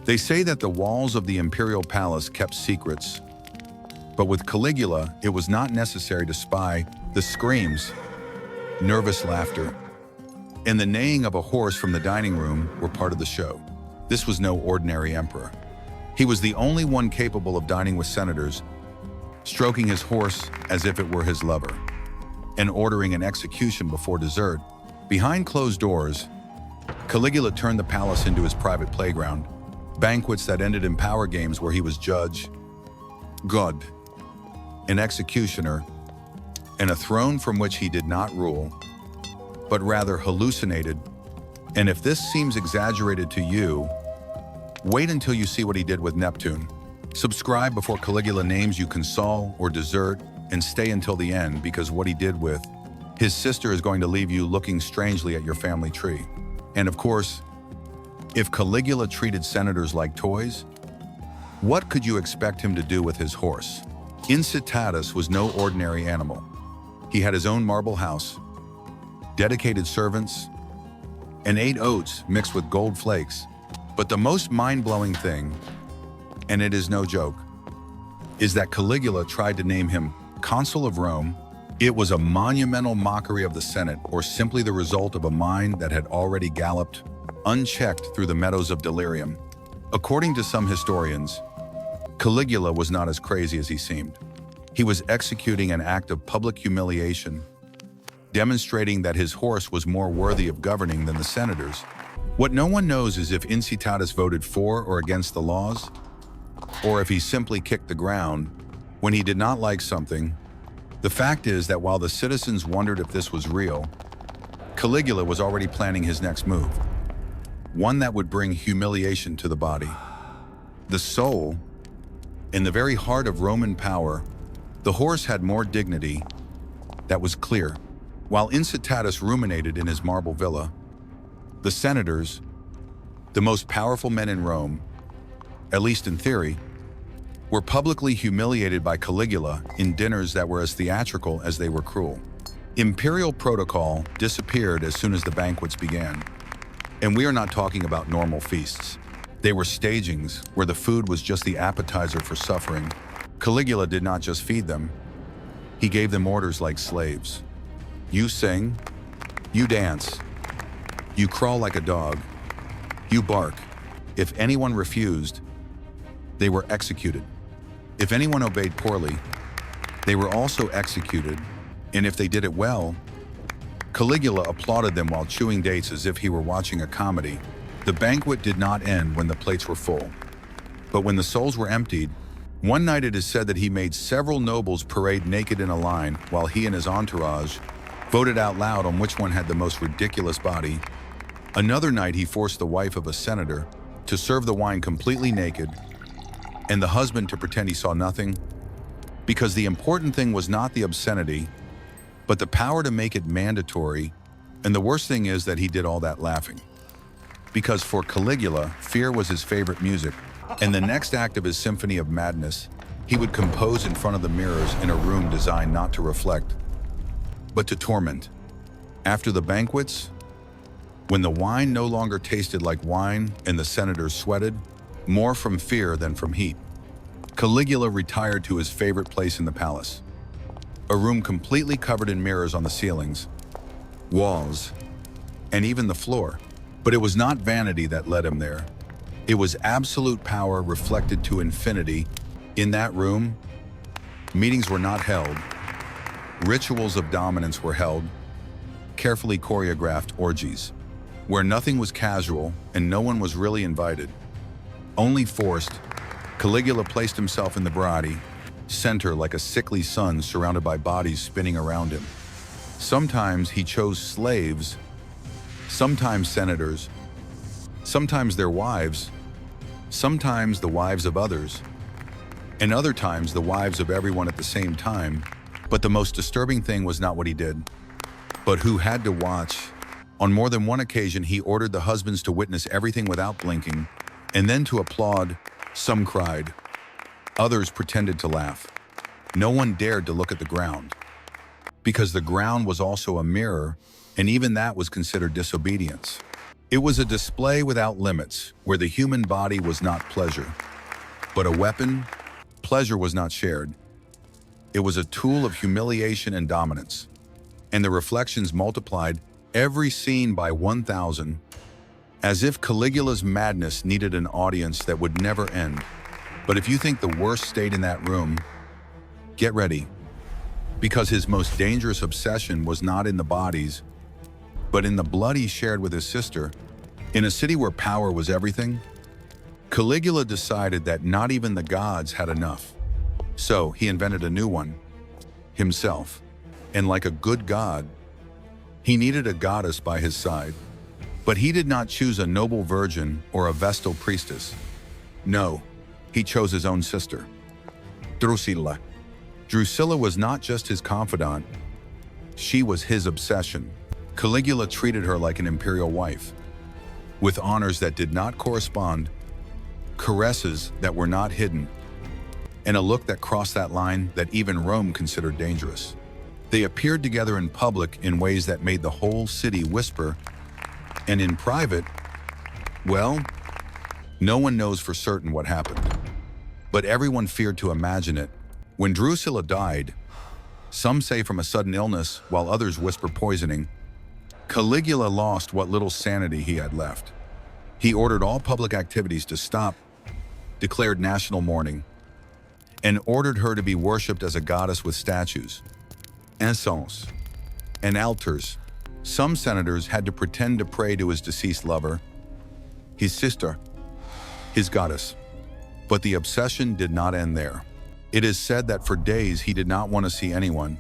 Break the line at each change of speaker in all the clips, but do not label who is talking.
They say that the walls of the imperial palace kept secrets, but with Caligula, it was not necessary to spy. The screams, nervous laughter, and the neighing of a horse from the dining room were part of the show. This was no ordinary emperor. He was the only one capable of dining with senators, stroking his horse as if it were his lover, and ordering an execution before dessert. Behind closed doors, Caligula turned the palace into his private playground, banquets that ended in power games where he was judge, god, an executioner, and a throne from which he did not rule, but rather hallucinated. And if this seems exaggerated to you, wait until you see what he did with Neptune. Subscribe before Caligula names you console or dessert, and stay until the end, because what he did with his sister is going to leave you looking strangely at your family tree. And of course, if Caligula treated senators like toys, what could you expect him to do with his horse? Incitatus was no ordinary animal. He had his own marble house, dedicated servants, and ate oats mixed with gold flakes. But the most mind-blowing thing, and it is no joke, is that Caligula tried to name him consul of Rome. It was a monumental mockery of the Senate, or simply the result of a mind that had already galloped unchecked through the meadows of delirium. According to some historians, Caligula was not as crazy as he seemed. He was executing an act of public humiliation, demonstrating that his horse was more worthy of governing than the senators. What no one knows is if Incitatus voted for or against the laws, or if he simply kicked the ground when he did not like something. The fact is that while the citizens wondered if this was real, Caligula was already planning his next move, one that would bring humiliation to the body. The soul, in the very heart of Roman power, the horse had more dignity. That was clear. While Incitatus ruminated in his marble villa, the senators, the most powerful men in Rome, at least in theory, were publicly humiliated by Caligula in dinners that were as theatrical as they were cruel. Imperial protocol disappeared as soon as the banquets began. And we are not talking about normal feasts. They were stagings where the food was just the appetizer for suffering. Caligula did not just feed them. He gave them orders like slaves. You sing, you dance, you crawl like a dog, you bark. If anyone refused, they were executed. If anyone obeyed poorly, they were also executed. And if they did it well, Caligula applauded them while chewing dates as if he were watching a comedy. The banquet did not end when the plates were full, but when the souls were emptied. One night it is said that he made several nobles parade naked in a line while he and his entourage voted out loud on which one had the most ridiculous body. Another night he forced the wife of a senator to serve the wine completely naked, and the husband to pretend he saw nothing, because the important thing was not the obscenity, but the power to make it mandatory. And the worst thing is that he did all that laughing, because for Caligula, fear was his favorite music, and the next act of his symphony of madness, he would compose in front of the mirrors in a room designed not to reflect, but to torment. After the banquets, when the wine no longer tasted like wine and the senators sweated, more from fear than from heat, Caligula retired to his favorite place in the palace, a room completely covered in mirrors on the ceilings, walls, and even the floor. But it was not vanity that led him there. It was absolute power reflected to infinity. In that room, meetings were not held. Rituals of dominance were held, carefully choreographed orgies, where nothing was casual and no one was really invited, only forced. Caligula placed himself in the brady center like a sickly sun surrounded by bodies spinning around him. Sometimes he chose slaves, sometimes senators, sometimes their wives, sometimes the wives of others, and other times the wives of everyone at the same time. But the most disturbing thing was not what he did, but who had to watch. On more than one occasion, he ordered the husbands to witness everything without blinking, and then to applaud. Some cried, others pretended to laugh. No one dared to look at the ground, because the ground was also a mirror, and even that was considered disobedience. It was a display without limits, where the human body was not pleasure, but a weapon. Pleasure was not shared. It was a tool of humiliation and dominance. And the reflections multiplied every scene by 1,000, as if Caligula's madness needed an audience that would never end. But if you think the worst stayed in that room, get ready, because his most dangerous obsession was not in the bodies, but in the blood he shared with his sister. In a city where power was everything, Caligula decided that not even the gods had enough. So he invented a new one, himself. And like a good god, he needed a goddess by his side. But he did not choose a noble virgin or a vestal priestess. No, he chose his own sister, Drusilla. Drusilla was not just his confidant, she was his obsession. Caligula treated her like an imperial wife, with honors that did not correspond, caresses that were not hidden, and a look that crossed that line that even Rome considered dangerous. They appeared together in public in ways that made the whole city whisper, and in private, well, no one knows for certain what happened. But everyone feared to imagine it. When Drusilla died, some say from a sudden illness, while others whisper poisoning, Caligula lost what little sanity he had left. He ordered all public activities to stop, declared national mourning, and ordered her to be worshipped as a goddess with statues, incense, and altars. Some senators had to pretend to pray to his deceased lover, his sister, his goddess. But the obsession did not end there. It is said that for days he did not want to see anyone,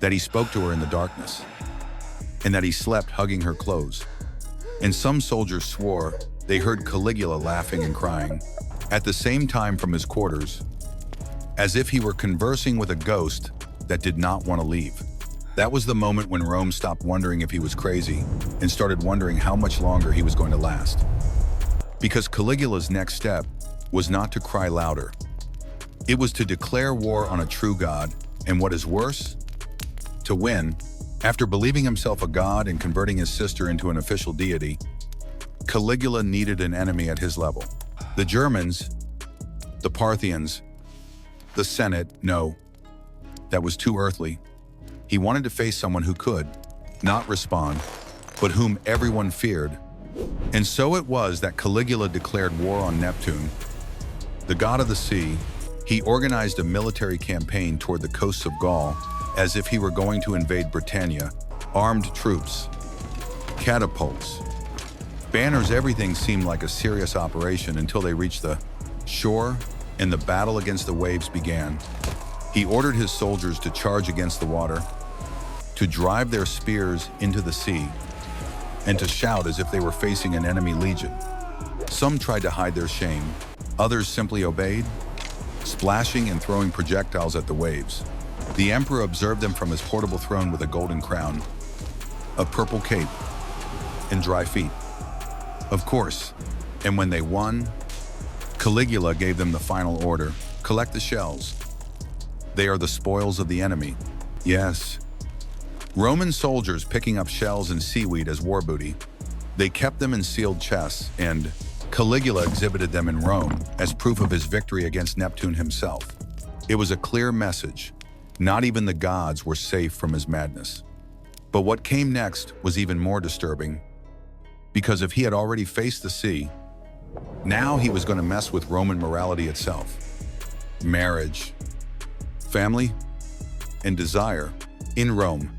that he spoke to her in the darkness, and that he slept hugging her clothes. And some soldiers swore they heard Caligula laughing and crying at the same time from his quarters, as if he were conversing with a ghost that did not want to leave. That was the moment when Rome stopped wondering if he was crazy and started wondering how much longer he was going to last. Because Caligula's next step was not to cry louder. It was to declare war on a true god, and what is worse, to win. After believing himself a god and converting his sister into an official deity, Caligula needed an enemy at his level. The Germans, the Parthians, the Senate, no, that was too earthly. He wanted to face someone who could not respond, but whom everyone feared. And so it was that Caligula declared war on Neptune, the god of the sea. He organized a military campaign toward the coasts of Gaul, as if he were going to invade Britannia. Armed troops, catapults, banners, everything seemed like a serious operation until they reached the shore and the battle against the waves began. He ordered his soldiers to charge against the water, to drive their spears into the sea, and to shout as if they were facing an enemy legion. Some tried to hide their shame, others simply obeyed, splashing and throwing projectiles at the waves. The emperor observed them from his portable throne with a golden crown, a purple cape, and dry feet. Of course, and when they won, Caligula gave them the final order: collect the shells. They are the spoils of the enemy. Yes, Roman soldiers picking up shells and seaweed as war booty. They kept them in sealed chests, and Caligula exhibited them in Rome as proof of his victory against Neptune himself. It was a clear message. Not even the gods were safe from his madness. But what came next was even more disturbing, because if he had already faced the sea, now he was going to mess with Roman morality itself. Marriage, family, and desire. In Rome,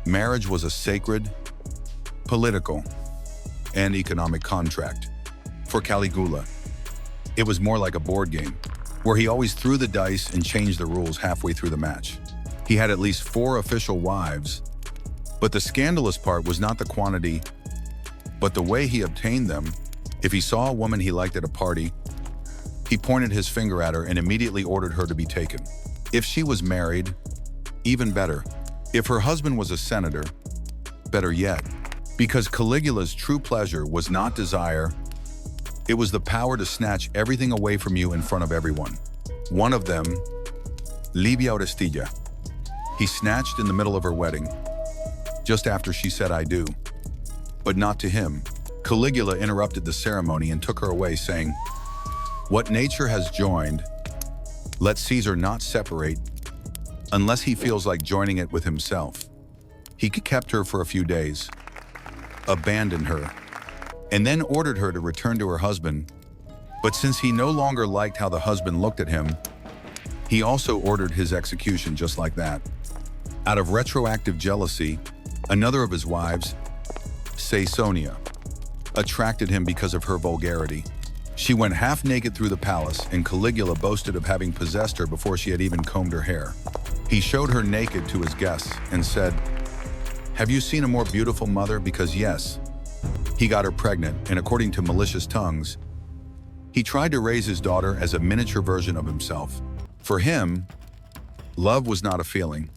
marriage was a sacred, political, and economic contract. For Caligula, it was more like a board game, where he always threw the dice and changed the rules halfway through the match. He had at least 4 official wives, but the scandalous part was not the quantity, but the way he obtained them. If he saw a woman he liked at a party, he pointed his finger at her and immediately ordered her to be taken. If she was married, even better. If her husband was a senator, better yet. Because Caligula's true pleasure was not desire, it was the power to snatch everything away from you in front of everyone. One of them, Livia Orestilla, he snatched in the middle of her wedding, just after she said "I do," but not to him. Caligula interrupted the ceremony and took her away, saying, "What nature has joined, let Caesar not separate unless he feels like joining it with himself." He kept her for a few days, abandoned her, and then ordered her to return to her husband. But since he no longer liked how the husband looked at him, he also ordered his execution just like that. Out of retroactive jealousy, another of his wives, Caesonia, attracted him because of her vulgarity. She went half naked through the palace, and Caligula boasted of having possessed her before she had even combed her hair. He showed her naked to his guests and said, "Have you seen a more beautiful mother?" Because yes, he got her pregnant, and according to malicious tongues, he tried to raise his daughter as a miniature version of himself. For him, love was not a feeling.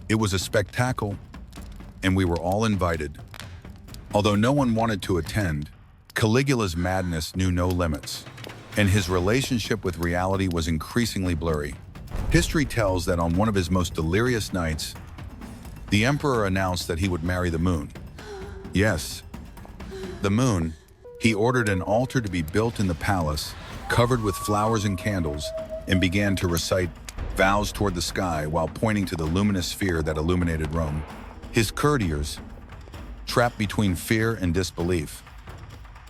It was a spectacle, and we were all invited. Although no one wanted to attend, Caligula's madness knew no limits, and his relationship with reality was increasingly blurry. History tells that on one of his most delirious nights, the emperor announced that he would marry the moon. Yes, the moon. He ordered an altar to be built in the palace, covered with flowers and candles, and began to recite vows toward the sky while pointing to the luminous sphere that illuminated Rome. His courtiers, trapped between fear and disbelief,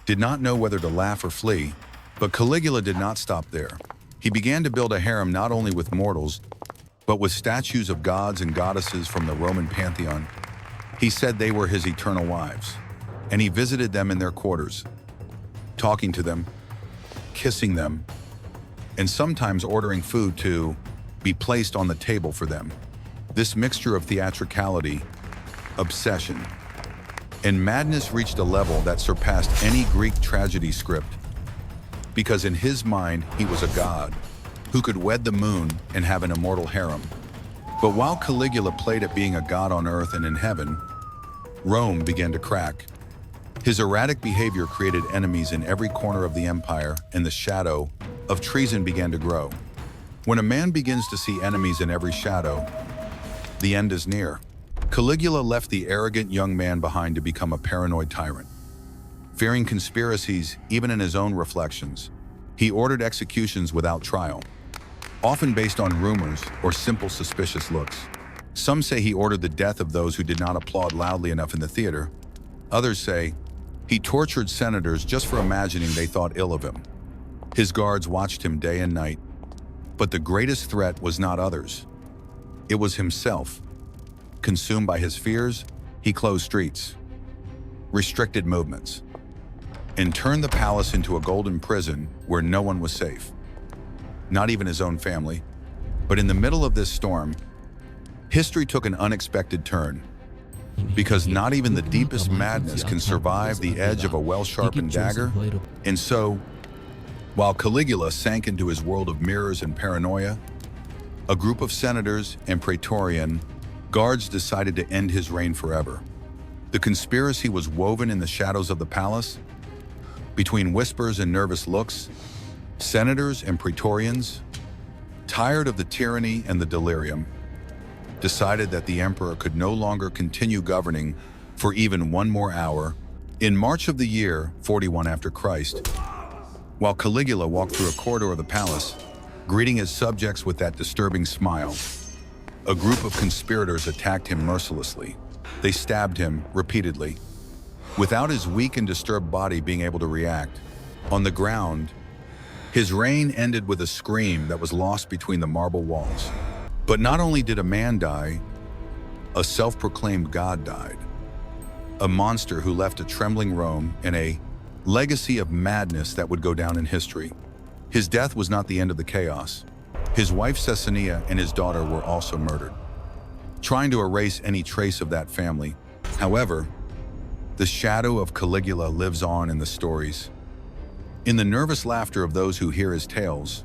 did not know whether to laugh or flee, but Caligula did not stop there. He began to build a harem not only with mortals, but with statues of gods and goddesses from the Roman pantheon. He said they were his eternal wives, and he visited them in their quarters, talking to them, kissing them, and sometimes ordering food to be placed on the table for them. This mixture of theatricality, obsession, and madness reached a level that surpassed any Greek tragedy script, because in his mind he was a god who could wed the moon and have an immortal harem. But while Caligula played at being a god on earth and in heaven, Rome began to crack. His erratic behavior created enemies in every corner of the empire, and the shadow of treason began to grow. When a man begins to see enemies in every shadow, the end is near. Caligula left the arrogant young man behind to become a paranoid tyrant. Fearing conspiracies even in his own reflections, he ordered executions without trial, often based on rumors or simple suspicious looks. Some say he ordered the death of those who did not applaud loudly enough in the theater. Others say he tortured senators just for imagining they thought ill of him. His guards watched him day and night, but the greatest threat was not others. It was himself. Consumed by his fears, he closed streets, restricted movements, and turned the palace into a golden prison where no one was safe, not even his own family. But in the middle of this storm, history took an unexpected turn, because not even the deepest madness can survive the edge of a well-sharpened dagger. And so, while Caligula sank into his world of mirrors and paranoia, a group of senators and praetorian guards decided to end his reign forever. The conspiracy was woven in the shadows of the palace. Between whispers and nervous looks, senators and praetorians, tired of the tyranny and the delirium, decided that the emperor could no longer continue governing for even one more hour. In March of the year 41 after Christ, while Caligula walked through a corridor of the palace, greeting his subjects with that disturbing smile, a group of conspirators attacked him mercilessly. They stabbed him repeatedly, without his weak and disturbed body being able to react. On the ground, his reign ended with a scream that was lost between the marble walls. But not only did a man die, a self-proclaimed god died. A monster who left a trembling Rome and a legacy of madness that would go down in history. His death was not the end of the chaos. His wife Caesonia and his daughter were also murdered, trying to erase any trace of that family. However, the shadow of Caligula lives on in the stories, in the nervous laughter of those who hear his tales,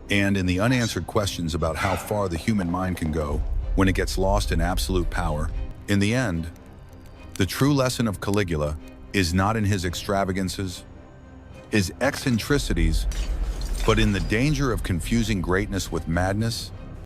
and in the unanswered questions about how far the human mind can go when it gets lost in absolute power. In the end, the true lesson of Caligula is not in his extravagances, his eccentricities, but in the danger of confusing greatness with madness